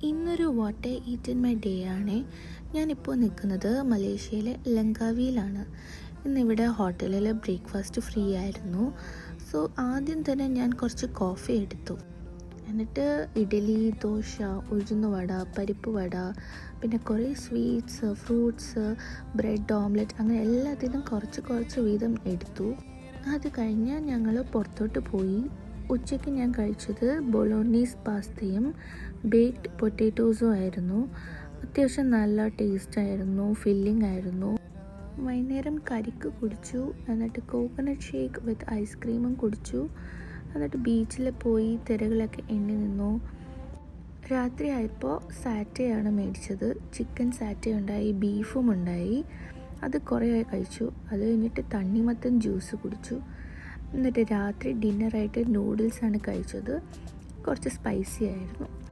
ഇന്നൊരു what I eat in my day ആണ്. ഞാനിപ്പോൾ നിൽക്കുന്നത് മലേഷ്യയിലെ ലങ്കാവിയിലാണ്. ഇന്നിവിടെ ഹോട്ടലിൽ ബ്രേക്ക്ഫാസ്റ്റ് ഫ്രീ ആയിരുന്നു. സോ ആദ്യം തന്നെ ഞാൻ കുറച്ച് കോഫി എടുത്തു. എന്നിട്ട് ഇഡ്ഡലി, ദോശ, ഉഴുന്നുവട, പരിപ്പ് വട, പിന്നെ കുറേ സ്വീറ്റ്സ്, ഫ്രൂട്ട്സ്, ബ്രെഡ് ഓംലെറ്റ്, അങ്ങനെ എല്ലാത്തിനും കുറച്ച് വീതം എടുത്തു. അത് കഴിഞ്ഞ് ഞങ്ങൾ പുറത്തോട്ട് പോയി. ഉച്ചയ്ക്ക് ഞാൻ കഴിച്ചത് ബൊളോണീസ് പാസ്തയും ബേക്ക്ഡ് പൊട്ടാറ്റോസും ആയിരുന്നു. അത്യാവശ്യം നല്ല ടേസ്റ്റായിരുന്നു, ഫില്ലിംഗ് ആയിരുന്നു. വൈകുന്നേരം കരിക്ക് കുടിച്ചു, എന്നിട്ട് കോക്കനട്ട് ഷേക്ക് വിത്ത് ഐസ്ക്രീമും കുടിച്ചു. എന്നിട്ട് ബീച്ചിൽ പോയി തിരകളൊക്കെ എണ്ണി നിന്നു. രാത്രി ആയപ്പോൾ സാറ്റയാണ് മേടിച്ചത്. ചിക്കൻ സാറ്റ ഉണ്ടായി, ബീഫും ഉണ്ടായി. അത് കുറേ കഴിച്ചു. അത് കഴിഞ്ഞിട്ട് തണ്ണിമത്തൻ ജ്യൂസ് കുടിച്ചു. എന്നിട്ട് രാത്രി ഡിന്നറായിട്ട് നൂഡിൽസാണ് കഴിച്ചത്. കുറച്ച് സ്പൈസി ആയിരുന്നു.